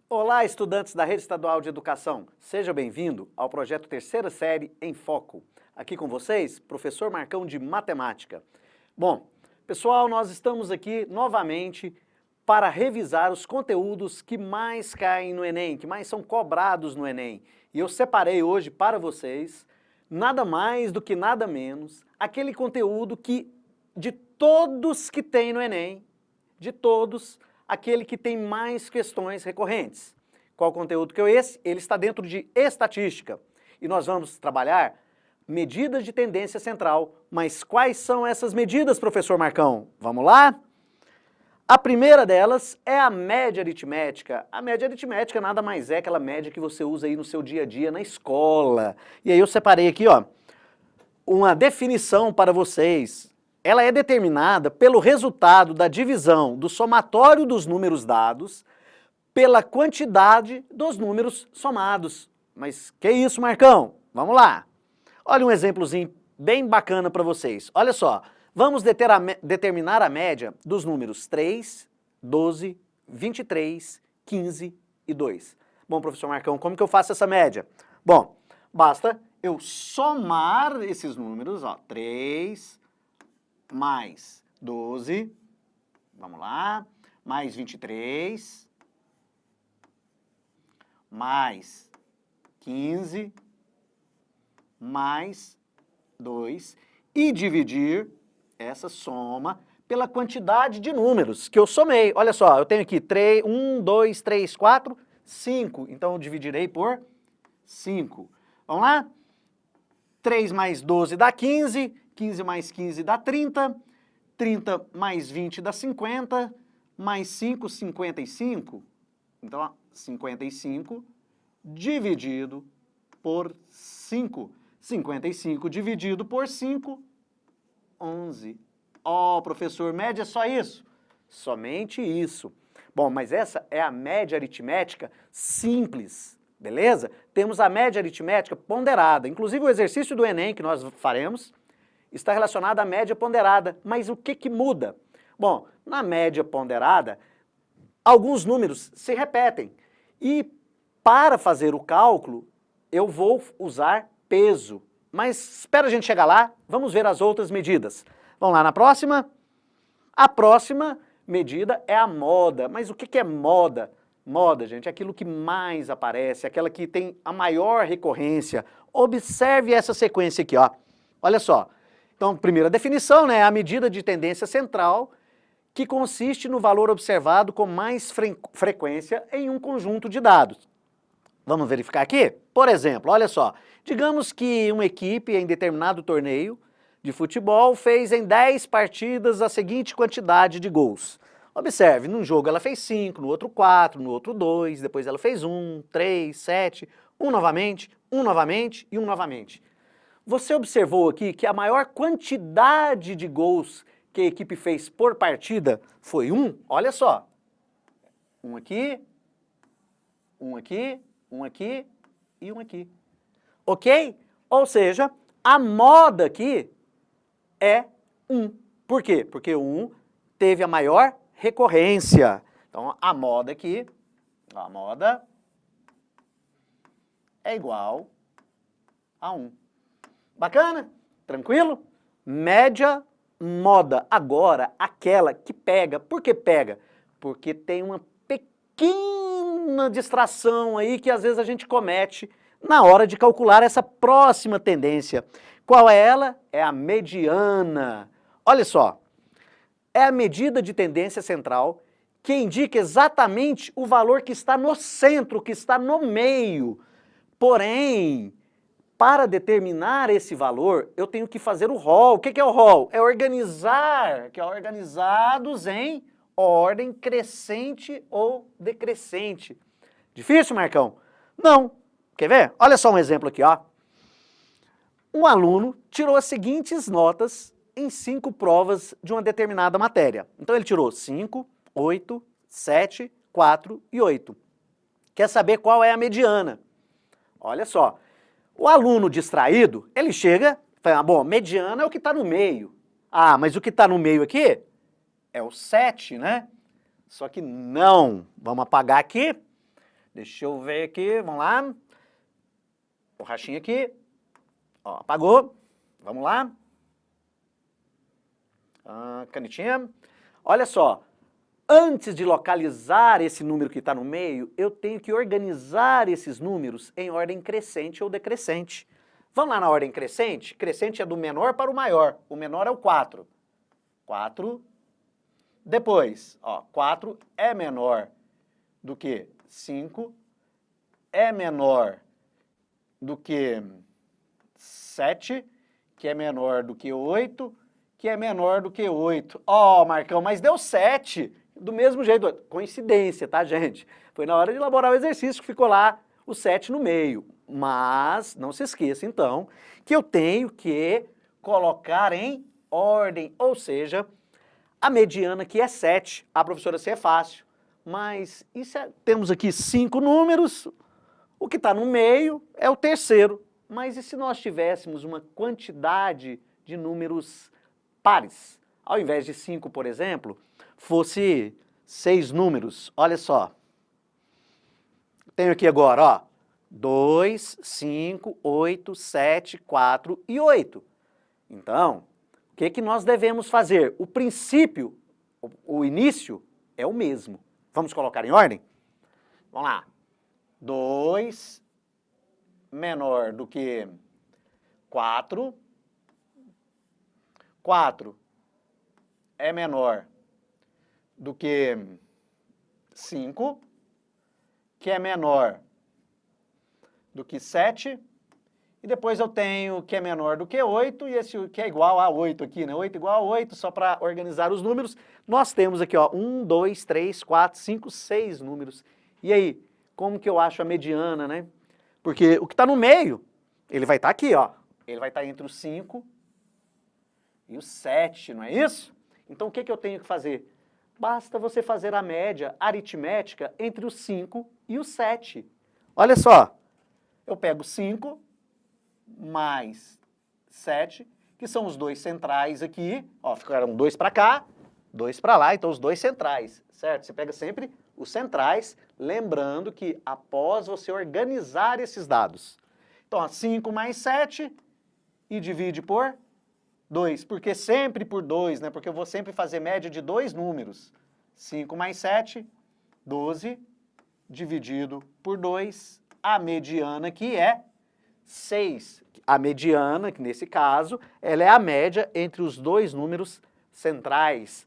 Olá, estudantes da Rede Estadual de Educação. Seja bem-vindo ao projeto Terceira Série em Foco. Aqui com vocês, professor Marcão de Matemática. Bom, pessoal, nós estamos aqui novamente para revisar os conteúdos que mais caem no Enem, que mais são cobrados no Enem. E eu separei hoje para vocês, nada mais do que nada menos, aquele conteúdo que, de todos que tem no Enem, de todos, aquele que tem mais questões recorrentes. Qual conteúdo que é esse? Ele está dentro de estatística. E nós vamos trabalhar medidas de tendência central. Mas quais são essas medidas, professor Marcão? Vamos lá? A primeira delas é a média aritmética. A média aritmética nada mais é aquela média que você usa aí no seu dia a dia na escola. E aí eu separei aqui, ó, uma definição para vocês. Ela é determinada pelo resultado da divisão do somatório dos números dados pela quantidade dos números somados. Mas que isso, Marcão? Vamos lá. Olha um exemplozinho bem bacana para vocês. Olha só, vamos determinar a média dos números 3, 12, 23, 15 e 2. Bom, professor Marcão, como que eu faço essa média? Bom, basta eu somar esses números, ó, 3 mais 12, vamos lá, mais 23, mais 15, mais 2 e dividir essa soma pela quantidade de números que eu somei. Olha só, eu tenho aqui 1, 2, 3, 4, 5. Então eu dividirei por 5. Vamos lá? 3 mais 12 dá 15, 15 mais 15 dá 30, 30 mais 20 dá 50, mais 5, 55. Então, ó, 55 dividido por 5. 55 dividido por 5, 11. Ó, professor, média é só isso? Somente isso. Bom, mas essa é a média aritmética simples, beleza? Temos a média aritmética ponderada. Inclusive o exercício do Enem que nós faremos está relacionado à média ponderada. Mas o que muda? Bom, na média ponderada, alguns números se repetem. E para fazer o cálculo, eu vou usar peso. Mas espera a gente chegar lá, vamos ver as outras medidas. Vamos lá na próxima? A próxima medida é a moda. Mas o que é moda? Moda, gente, é aquilo que mais aparece, aquela que tem a maior recorrência. Observe essa sequência aqui, ó. Olha só. Então, primeira definição, né, é a medida de tendência central que consiste no valor observado com mais frequência em um conjunto de dados. Vamos verificar aqui? Por exemplo, olha só, digamos que uma equipe em determinado torneio de futebol fez em 10 partidas a seguinte quantidade de gols. Observe, num jogo ela fez 5, no outro 4, no outro 2, depois ela fez 1, 3, 7, 1 novamente e 1 novamente. Você observou aqui que a maior quantidade de gols que a equipe fez por partida foi 1? Olha só, um aqui, um aqui, um aqui e um aqui. Ok? Ou seja, a moda aqui é 1. Por quê? Porque o 1 teve a maior recorrência. Então, a moda aqui, a moda é igual a 1. Bacana? Tranquilo? Média, moda. Agora, aquela que pega. Por que pega? Porque tem uma pequena distração aí que às vezes a gente comete na hora de calcular essa próxima tendência. Qual é ela? É a mediana. Olha só, é a medida de tendência central que indica exatamente o valor que está no centro, que está no meio. Porém, para determinar esse valor, eu tenho que fazer o rol. O que é o rol? É organizar, que é organizados em ordem crescente ou decrescente. Difícil, Marcão? Não. Quer ver? Olha só um exemplo aqui, ó. Um aluno tirou as seguintes notas em 5 provas de uma determinada matéria. Então ele tirou 5, 8, 7, 4 e 8. Quer saber qual é a mediana? Olha só, o aluno distraído, ele chega, Falei, bom, mediana é o que está no meio. Ah, mas o que está no meio aqui é o 7, né? Só que não. Vamos apagar aqui. Deixa eu ver aqui, vamos lá. Borrachinha aqui. Ó, apagou. Vamos lá. Canetinha. Olha só. Antes de localizar esse número que está no meio, eu tenho que organizar esses números em ordem crescente ou decrescente. Vamos lá na ordem crescente? Crescente é do menor para o maior. O menor é o 4. 4. Depois, ó, 4 é menor do que 5, é menor do que 7, que é menor do que 8, que é menor do que 8. Ó, Marcão, mas deu 7. Do mesmo jeito, coincidência, tá, gente? Foi na hora de elaborar o exercício que ficou lá o 7 no meio. Mas não se esqueça, então, que eu tenho que colocar em ordem, ou seja, a mediana que é 7. A professora, se é fácil. Mas temos aqui 5 números, o que está no meio é o terceiro. Mas e se nós tivéssemos uma quantidade de números pares? Ao invés de 5, por exemplo, fosse 6 números. Olha só. Tenho aqui agora, ó, 2, 5, 8, 7, 4 e 8. Então, o que nós devemos fazer? O princípio, o início, é o mesmo. Vamos colocar em ordem? Vamos lá. 2 menor do que 4. 4 é menor do que 5, que é menor do que 7, e depois eu tenho que é menor do que 8, e esse que é igual a 8 aqui, né? 8 igual a 8, só para organizar os números. Nós temos aqui, ó, 1, 2, 3, 4, 5, 6 números. E aí, como que eu acho a mediana, né? Porque o que está no meio, ele vai estar aqui, ó. Ele vai estar entre o 5 e o 7, não é isso? Então, o que eu tenho que fazer? Basta você fazer a média aritmética entre o 5 e o 7. Olha só, eu pego 5 mais 7, que são os dois centrais aqui, ó, ficaram 2 para cá, 2 para lá, então os dois centrais, certo? Você pega sempre os centrais, lembrando que após você organizar esses dados. Então, ó, 5 mais 7 e divide por 2, porque sempre por 2, né? Porque eu vou sempre fazer média de 2 números. 5 mais 7, 12, dividido por 2, a mediana que é 6. A mediana, que nesse caso, ela é a média entre os dois números centrais.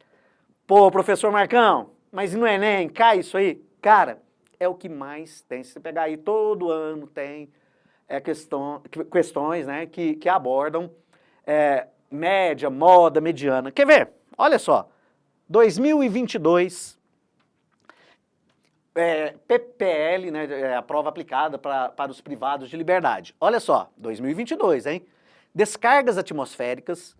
Pô, professor Marcão, mas no Enem cai isso aí? Cara, é o que mais tem. Se você pegar aí, todo ano tem questões, né, que abordam média, moda, mediana. Quer ver? Olha só, 2022, PPL, né, a prova aplicada para os privados de liberdade. Olha só, 2022, hein? Descargas atmosféricas,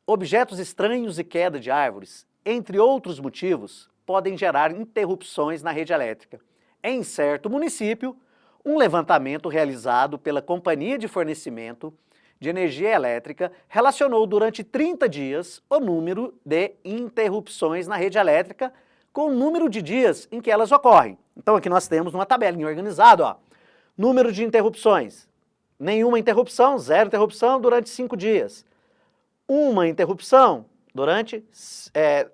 objetos estranhos e queda de árvores, entre outros motivos, podem gerar interrupções na rede elétrica. Em certo município, um levantamento realizado pela Companhia de Fornecimento de Energia Elétrica relacionou durante 30 dias o número de interrupções na rede elétrica com o número de dias em que elas ocorrem. Então aqui nós temos uma tabelinha organizada, ó. Número de interrupções, nenhuma interrupção, 0 interrupção durante 5 dias. Uma interrupção durante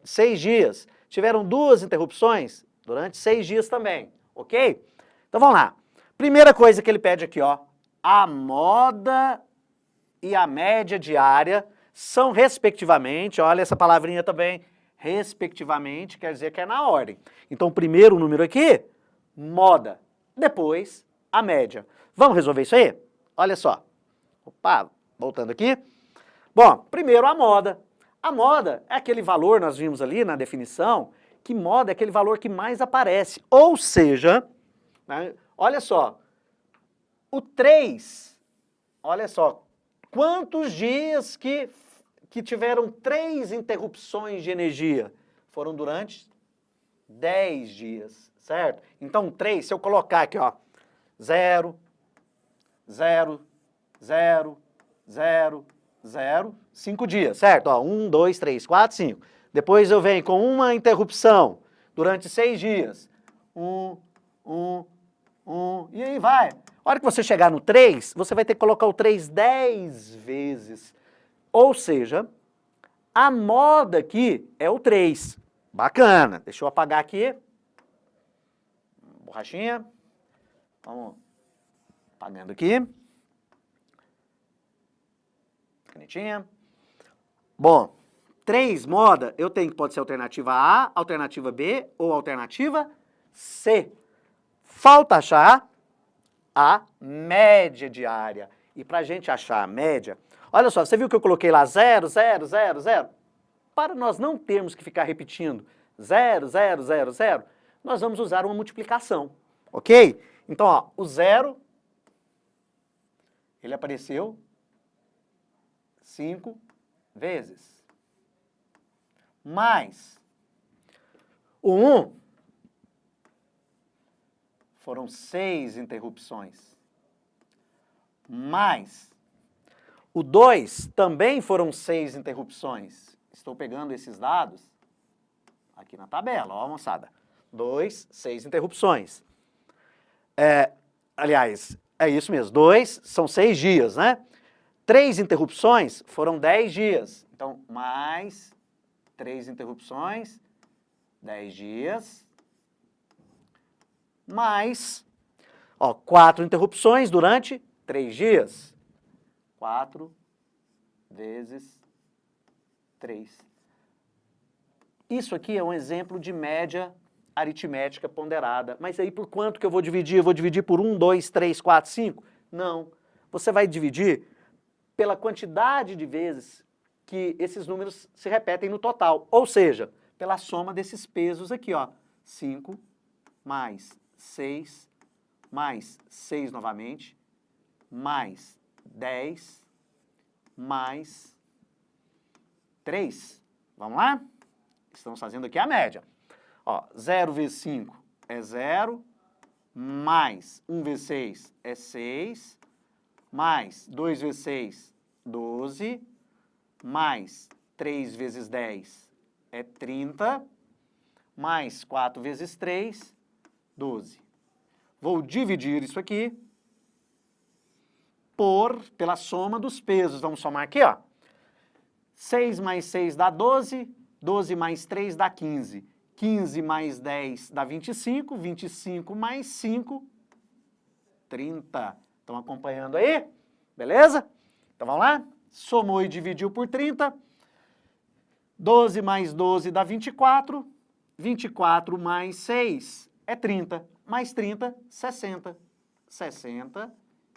6 dias. Tiveram 2 interrupções durante 6 dias também, ok? Então vamos lá. Primeira coisa que ele pede aqui, ó, a moda e a média diária são respectivamente, olha essa palavrinha também, respectivamente, quer dizer que é na ordem. Então o primeiro número aqui, moda, depois a média. Vamos resolver isso aí? Olha só. Opa, voltando aqui. Bom, primeiro a moda. A moda é aquele valor, nós vimos ali na definição, que moda é aquele valor que mais aparece. Ou seja, né, olha só, o 3, olha só, quantos dias que tiveram 3 interrupções de energia? Foram durante 10 dias, certo? Então 3, se eu colocar aqui, ó, 0, 0, 0, 0, 0, 5 dias, certo? Ó, 1, 2, 3, 4, 5. Depois eu venho com uma interrupção durante 6 dias. 1, 1, 1, e aí vai. A hora que você chegar no 3, você vai ter que colocar o 3 10 vezes. Ou seja, a moda aqui é o 3. Bacana. Deixa eu apagar aqui. Borrachinha. Vamos apagando aqui. Canetinha. Bom, 3 moda, eu tenho que pode ser alternativa A, alternativa B ou alternativa C. Falta achar a média diária. E para a gente achar a média, olha só, você viu que eu coloquei lá 0, 0, 0, 0? Para nós não termos que ficar repetindo 0, 0, 0, 0, nós vamos usar uma multiplicação, ok? Então, ó, o 0, ele apareceu 5 vezes. Mais o 1, foram 6 interrupções. Mais o 2, também foram 6 interrupções. Estou pegando esses dados aqui na tabela, ó, moçada. 2, 6 interrupções. Aliás, é isso mesmo, 2 são 6 dias, né? 3 interrupções foram 10 dias. Então, mais 3 interrupções, 10 dias, mais, ó, 4 interrupções durante 3 dias. 4 vezes 3. Isso aqui é um exemplo de média aritmética ponderada. Mas aí por quanto que eu vou dividir? Eu vou dividir por 1, 2, 3, 4, 5? Não. Você vai dividir pela quantidade de vezes que esses números se repetem no total. Ou seja, pela soma desses pesos aqui, ó. 5 mais 6 mais 6 novamente, mais 10 mais 3. Vamos lá? Estamos fazendo aqui a média. Ó, 0 vezes 5 é 0, mais 1 vezes 6 é 6, mais 2 vezes 6, 12, mais 3 vezes 10 é 30, mais 4 vezes 3, 12. Vou dividir isso aqui pela soma dos pesos. Vamos somar aqui, ó. 6 mais 6 dá 12, 12 mais 3 dá 15. 15 mais 10 dá 25, 25 mais 5, 30. Estão acompanhando aí? Beleza? Então vamos lá? Somou e dividiu por 30. 12 mais 12 dá 24. 24 mais 6 é 30. Mais 30, 60. 60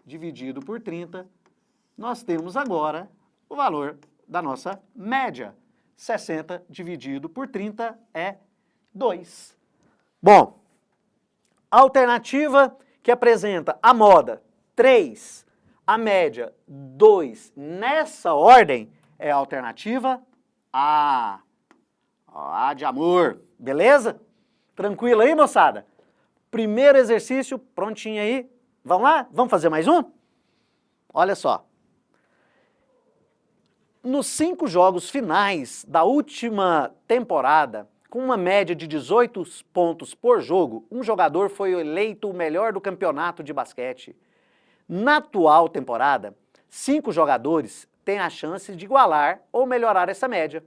dividido por 30. Nós temos agora o valor da nossa média. 60 dividido por 30 é 2. Bom, a alternativa que apresenta a moda 3, a média 2, nessa ordem, é a alternativa A. A de amor, beleza? Tranquilo aí, moçada? Primeiro exercício, prontinho aí. Vamos lá? Vamos fazer mais um? Olha só. Nos 5 jogos finais da última temporada, com uma média de 18 pontos por jogo, um jogador foi eleito o melhor do campeonato de basquete. Na atual temporada, 5 jogadores têm a chance de igualar ou melhorar essa média.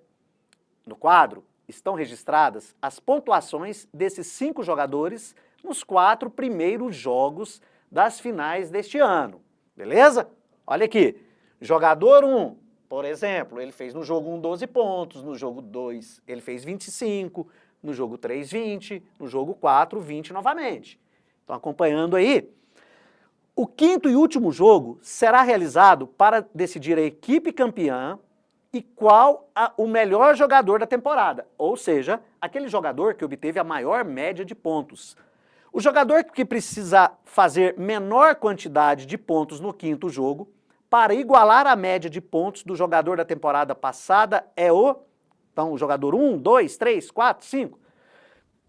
No quadro, estão registradas as pontuações desses 5 jogadores nos 4 primeiros jogos das finais deste ano. Beleza? Olha aqui. Jogador 1, por exemplo, ele fez no jogo 1 12 pontos, no jogo 2 ele fez 25, no jogo 3 20, no jogo 4 20 novamente. Estão acompanhando aí? O quinto e último jogo será realizado para decidir a equipe campeã e qual o melhor jogador da temporada, ou seja, aquele jogador que obteve a maior média de pontos. O jogador que precisa fazer menor quantidade de pontos no quinto jogo para igualar a média de pontos do jogador da temporada passada é então, o jogador 1, 2, 3, 4, 5.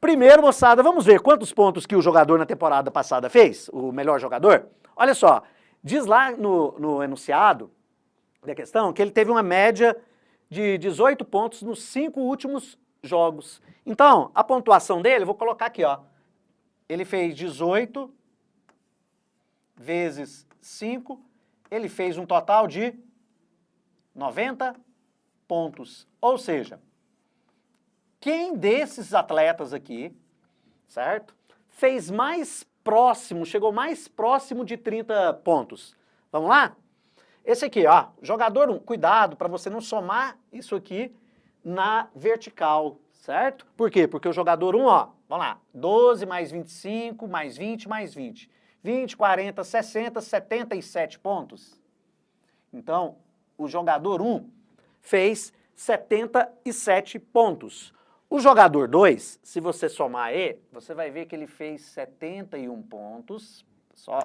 Primeiro, moçada, vamos ver quantos pontos que o jogador na temporada passada fez, o melhor jogador? Olha só, diz lá no enunciado da questão, que ele teve uma média de 18 pontos nos 5 últimos jogos. Então, a pontuação dele, eu vou colocar aqui, ó. Ele fez 18 vezes 5, ele fez um total de 90 pontos. Ou seja, quem desses atletas aqui, certo, fez mais próximo, chegou mais próximo de 30 pontos? Vamos lá? Esse aqui, ó, jogador 1, cuidado para você não somar isso aqui na vertical, certo? Por quê? Porque o jogador 1, ó, vamos lá, 12 mais 25, mais 20, mais 20. 20, 40, 60, 77 pontos. Então, o jogador 1 fez 77 pontos. O jogador 2, se você somar ele, você vai ver que ele fez 71 pontos, só,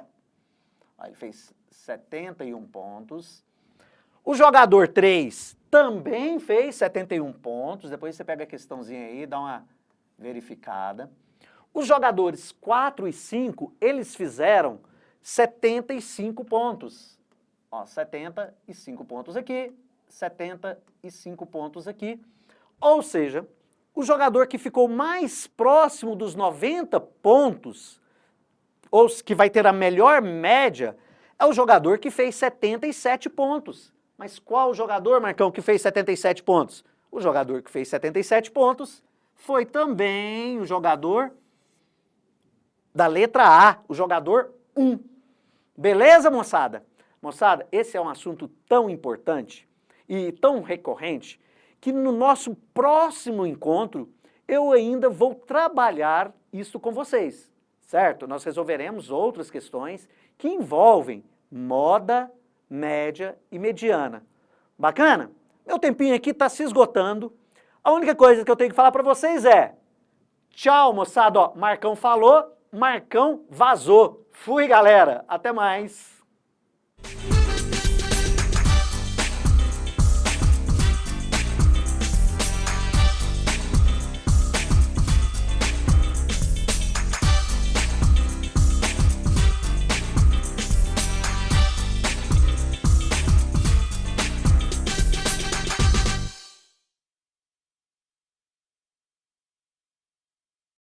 ó, ele fez 71 pontos. O jogador 3 também fez 71 pontos, depois você pega a questãozinha aí, dá uma verificada. Os jogadores 4 e 5, eles fizeram 75 pontos. Ó, 75 pontos aqui, 75 pontos aqui. Ou seja, o jogador que ficou mais próximo dos 90 pontos, ou que vai ter a melhor média, é o jogador que fez 77 pontos. Mas qual jogador, Marcão, que fez 77 pontos? O jogador que fez 77 pontos foi também o jogador da letra A, o jogador 1. Beleza, moçada? Moçada, esse é um assunto tão importante e tão recorrente que no nosso próximo encontro eu ainda vou trabalhar isso com vocês, certo? Nós resolveremos outras questões que envolvem moda, média e mediana. Bacana? Meu tempinho aqui está se esgotando. A única coisa que eu tenho que falar para vocês é tchau, moçada. Ó, Marcão falou, Marcão vazou. Fui, galera. Até mais.